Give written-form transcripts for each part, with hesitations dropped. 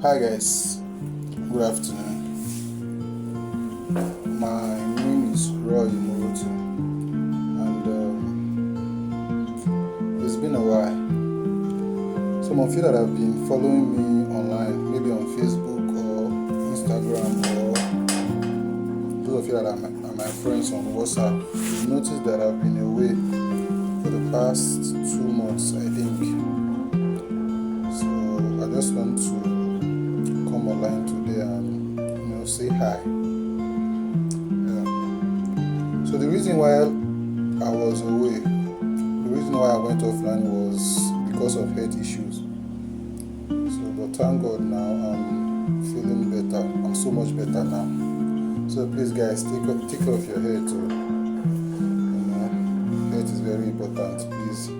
Hi guys, good afternoon. My name is Roy Moroto, and it's been a while. Some of you that have been following me online, maybe on Facebook or Instagram, or those of you that are my friends on WhatsApp, you notice that I've been away for the past 2 months, I think. So I just want to come online today and say hi. Yeah. So the reason why I was away, the reason why I went offline was because of health issues. So, but thank God now I'm feeling better. I'm so much better now. So please, guys, take care of your health. Health is very important. Please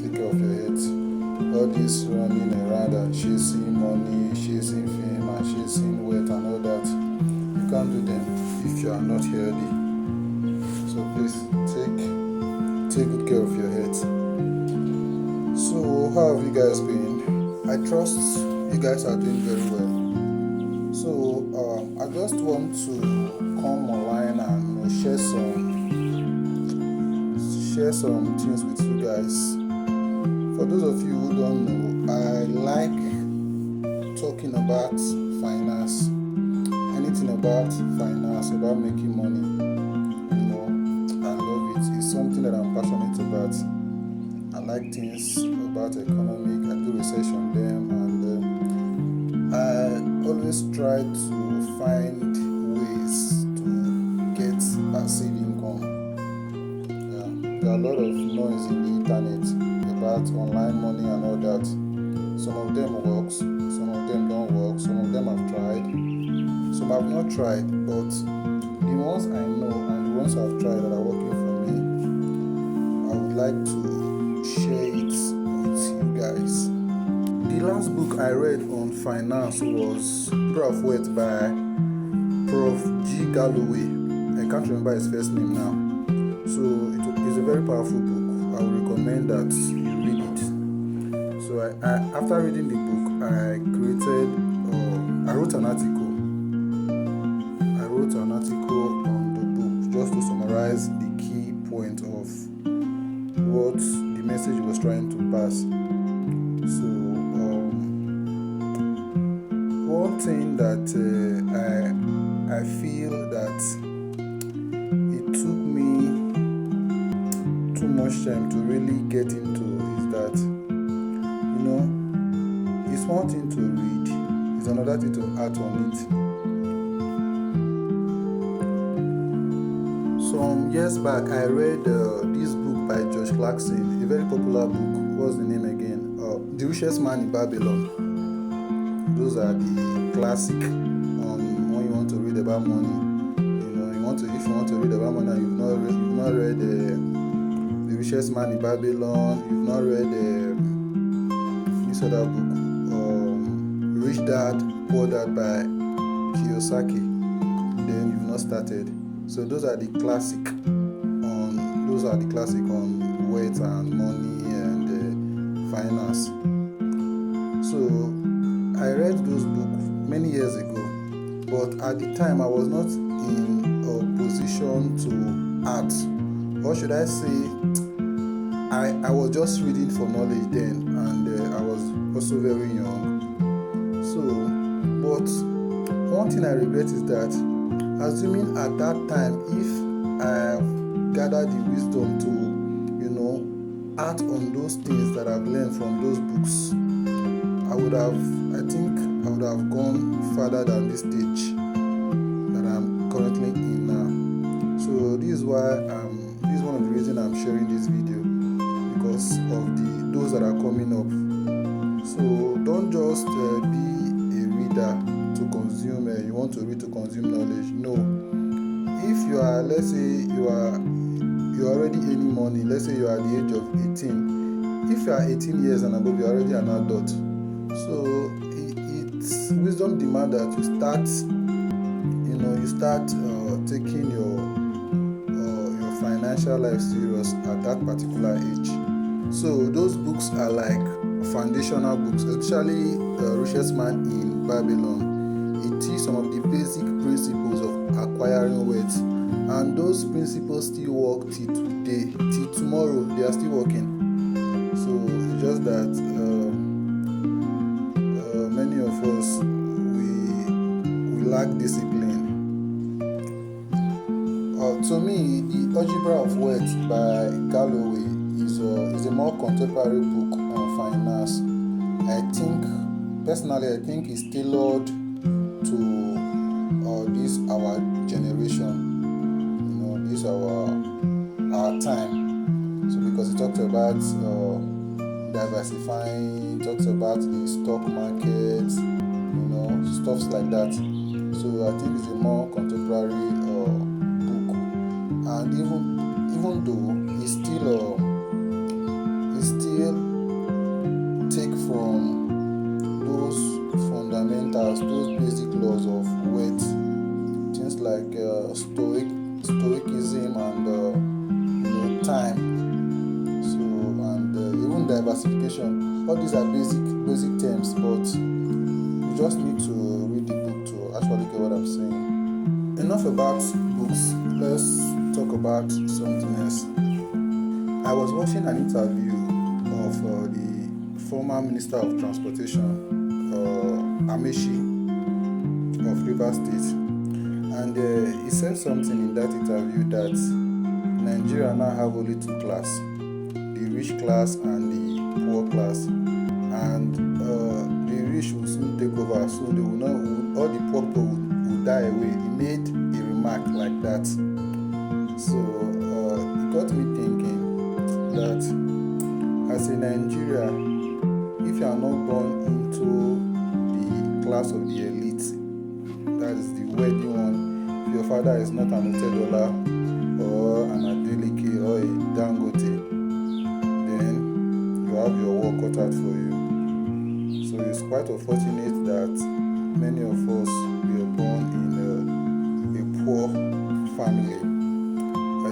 take care of your health. All this running around and chasing money, chasing fame, and chasing weight and all that, you can't do them if you are not healthy. So please take good care of your health. So how have you guys been? I trust you guys are doing very well. So I just want to come online and share some things with you guys. For those of you who don't know, I like talking about finance. Anything about finance, about making money. I love it. It's something that I'm passionate about. I like things about economic. I do research on them, and I always try to find ways to get passive income. There are a lot of noise in the internet about online money and all that. Some of them works, some of them don't work, some of them I've tried, some I've not tried, but the ones I know and the ones I've tried that are working for me, I would like to share it with you guys. The last book I read on finance was Power of Wealth by Prof. G. Galloway. I can't remember his first name now. So it is a very powerful book. I would recommend that you read it. So after reading the book, I wrote an article. I wrote an article on the book just to summarize the key point of what the message was trying to pass. So one thing that I feel that it took me too much time to really get into is that it's one thing to read, it's another thing to act on it. Some years back I read this book by George Clarkson, a very popular book. What's the name again? The Richest Man in Babylon. Those are the classic when you want to read about money. If you want to read about money and you've not read The Richest Man in Babylon, you've not read this other book, Rich Dad, Poor Dad by Kiyosaki, then you've not started. So those are the classic on wealth and money and finance. So I read those books many years ago, but at the time I was not in a position to act. Or should I say, I was just reading for knowledge then, and I was also very young. So, but one thing I regret is that, assuming at that time, if I have gathered the wisdom to, act on those things that I've learned from those books, I would have gone further than this stage that I'm currently in now. So this is one of the reasons I'm sharing this video, because of those that are coming up. So don't just be a reader to consume. You want to read to consume knowledge. No. If you are, let's say you're already earning money. Let's say you are at the age of 18. If you are 18 years and above, you're already an adult. So it's wisdom demand that you start taking your financial life serious at that particular age. So those books are like foundational books, especially Richest Man in Babylon. It teaches some of the basic principles of acquiring wealth, and those principles still work till today, till tomorrow. They are still working. So it's just that many of us we lack discipline. To me, The Algebra of Wealth by Galloway is a more contemporary book on finance. I think it's tailored to this our generation, this our time. So because it talks about diversifying, talks about the stock market, stuffs like that. So I think it's a more contemporary book, and even though it's still take from those fundamentals, those basic laws of wealth, things like stoicism and time, so and even diversification. All these are basic terms, but you just need to read the book to actually get what I'm saying. Enough about books. Let's talk about something else. I was watching an interview of the former Minister of Transportation, Amaechi of Rivers State, and he said something in that interview that Nigeria now have only two classes: the rich class and the poor class, and the rich will soon take over, so they will not, all the poor people will die away. He made a remark like that. So it got me thinking that as a Nigeria, if you are not born into the class of the elite, that is the wealthy one, if your father is not an Otedola or an Adeleke or a Dangote, then you have your work cut out for you. So it's quite unfortunate that many of us were born in a poor family.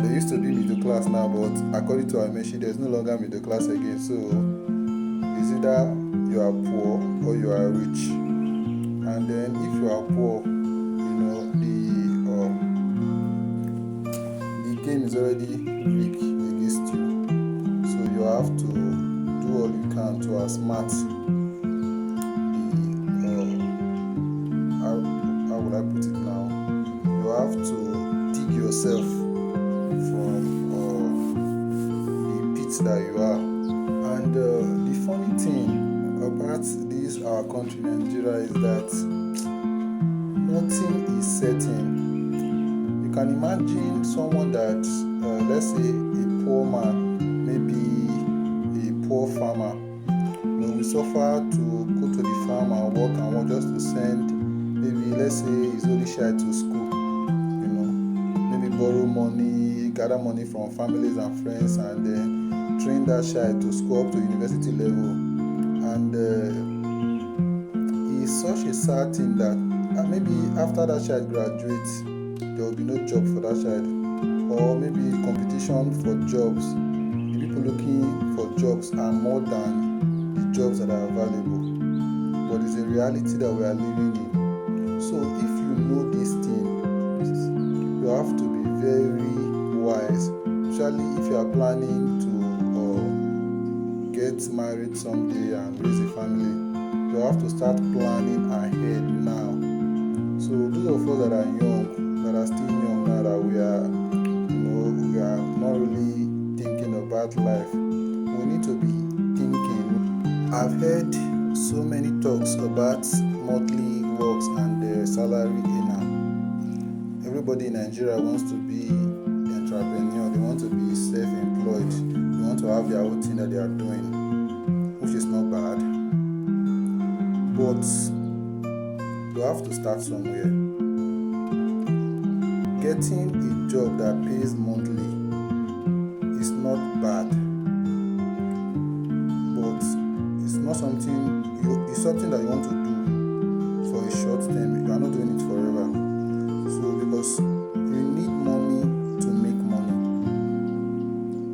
They used to be middle class now, but according to Amaechi, there's no longer middle class again. So it's either you are poor or you are rich. And then if you are poor, the game is already rigged against you. So you have to do all you can to outsmart how would I put it now? You have to dig yourself from the pit that you are. And the funny thing about this our country Nigeria is that nothing is certain. You can imagine someone that let's say a poor man, maybe a poor farmer, will suffer to go to the farm and work just to send, maybe let's say his only child to school, borrow money, gather money from families and friends, and then train that child to school up to university level. And it's such a sad thing that maybe after that child graduates, there will be no job for that child, or maybe competition for jobs. The people looking for jobs are more than the jobs that are available. But it's a reality that we are living in. So if you know these things, you have to be very wise, especially if you are planning to get married someday and raise a family. You have to start planning ahead now. So those of us that are young, that are still young now, that we are not really thinking about life, we need to be thinking. I've heard so many talks about monthly works and the salary earner. Everybody in Nigeria wants to be entrepreneur. They want to be self-employed. They want to have their own thing that they are doing, which is not bad. But you have to start somewhere. Getting a job that pays monthly is not bad, but it's not something it's something that you want to do for a short term. You are not doing it forever. So because you need money to make money.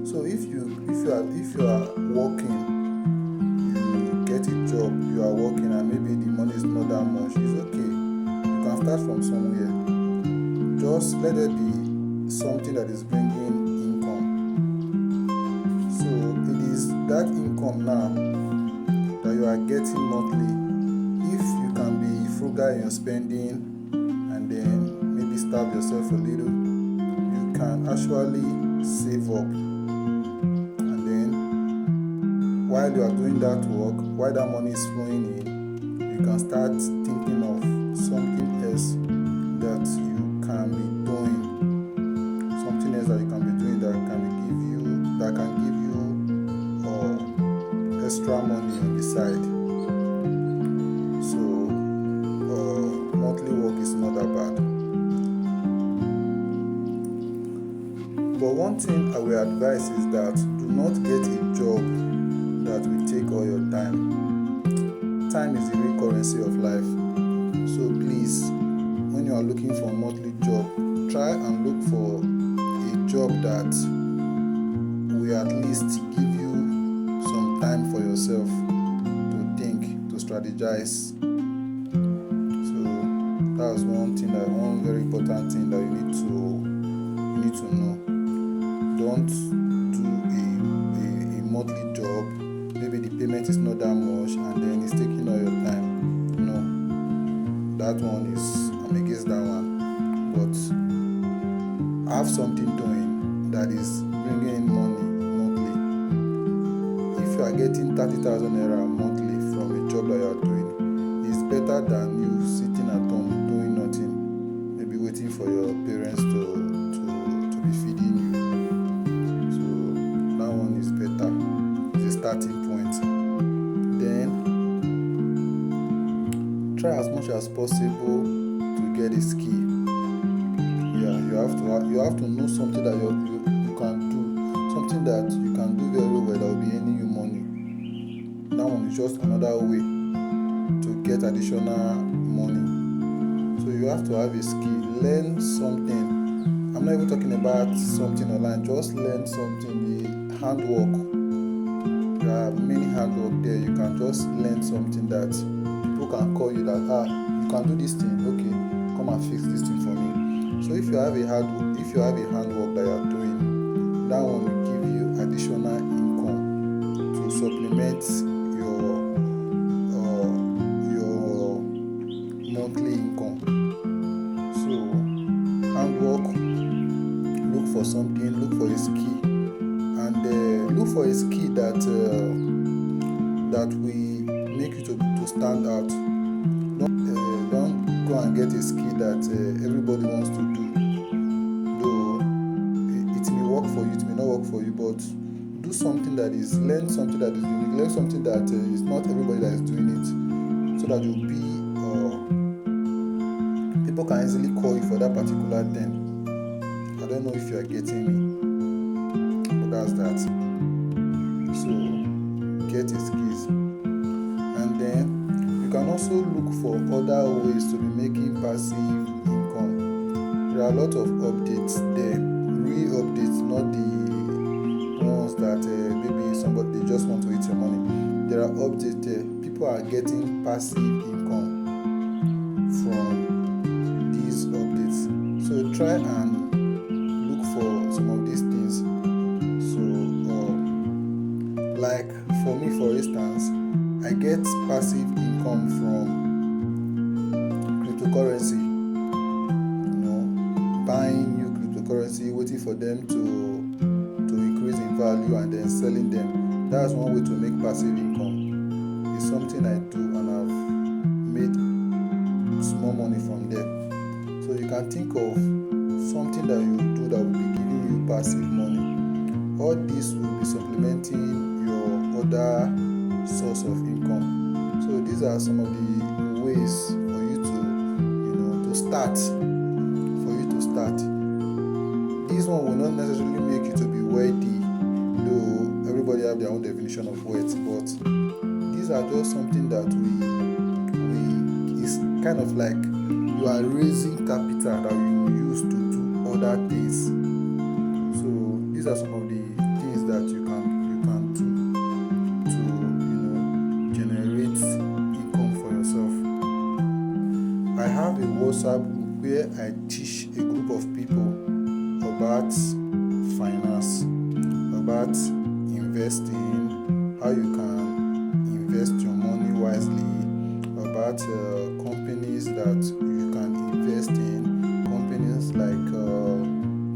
So if you are working, you working and maybe the money is not that much, it's okay. You can start from somewhere. Just let there be something that is bringing income. So it is that income now that you are getting monthly. If you can be frugal in your spending and then maybe starve yourself a little, you can actually save up. And then while you are doing that work, while that money is flowing in, you can start thinking of something else that you can be doing. Something else that you can be doing that can give you extra money on the side. So monthly work is not that bad. But one thing I will advise is that do not get a job that will take all your time. Time is the real currency of life. So please, when you are looking for a monthly job, try and look for a job that will at least give you some time for yourself to think, to strategize. So that's one very important thing that you need to know. Don't do a monthly job. Maybe the payment is not that much and then it's taking all your time. No, I'm against that one. But have something doing that is bringing in money monthly. If you are getting 30,000 naira monthly from a job that you are doing, it's better than you sitting at home doing nothing, maybe waiting for your parents to be feeding you. So that one is better. It's a starting point. Then try as much as possible to get a skill. You have to know something that you can do, something that you can do very well that will be earning you money. That one is just another way to get additional money. So you have to have a skill, learn something. I'm not even talking about something online, just learn something, the handwork. There are many handwork there. You can just learn something that people can call you that, you can do this thing, okay, come and fix this thing for me. So if you have a handwork that you are doing, that one will give you additional income to supplement your monthly income. So handwork, look for something, look for a skill, and look for a skill that will make you to stand out. Don't go and get a skill that everybody wants to do. Though it may work for you, it may not work for you, but learn something that is unique, learn something that is not everybody that is doing it, so that you'll be people can easily call you for that particular thing. I don't know if you are getting me, but that's that. So get a skills, and then you can also look for other ways to be making passive income. There are a lot of updates there, real updates, not the ones that maybe somebody they just want to eat your money. There are updates there. People are getting passive income from these updates. So try and look for some of these things. So like for me, for instance, I get passive income from cryptocurrency. Buying new cryptocurrency, waiting for them to increase in value and then selling them. That's one way to make passive income. It's something I do and I've made small money from there. So you can think of something that you do that will be giving you passive money. All this will be supplementing your other source of income. So these are some of the ways for you to start. This one will not necessarily make you to be wealthy, though everybody have their own definition of wealth, but these are just something that we is kind of like you are raising capital that you will use to do other things. So these are some of the things that you can do to generate income. WhatsApp group where I teach a group of people about finance, about investing, how you can invest your money wisely, about companies that you can invest in, companies like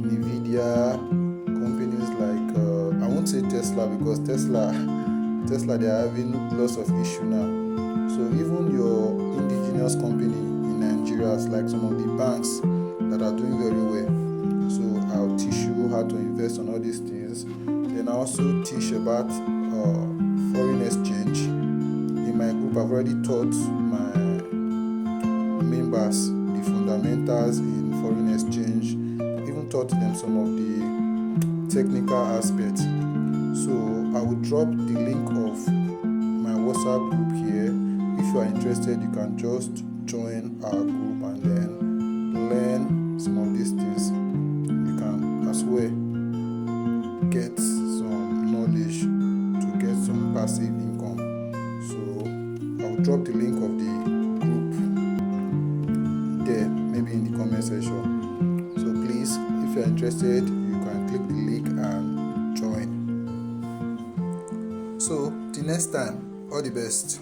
Nvidia, companies like I won't say Tesla, because Tesla they are having lots of issue now. So even your indigenous company in Nigeria, like some of the banks that are doing very well. So I'll teach you how to invest on all these things. Then I also teach about foreign exchange. In my group, I've already taught my members the fundamentals in foreign exchange. I've even taught them some of the technical aspects. So I will drop the link of my WhatsApp group here. If you are interested, you can just join our group and then learn some of these things. You can as well get some knowledge to get some passive income. So I will drop the link of the group there, maybe in the comment section. So please, if you are interested, you can click the link and join. So till next time, all the best.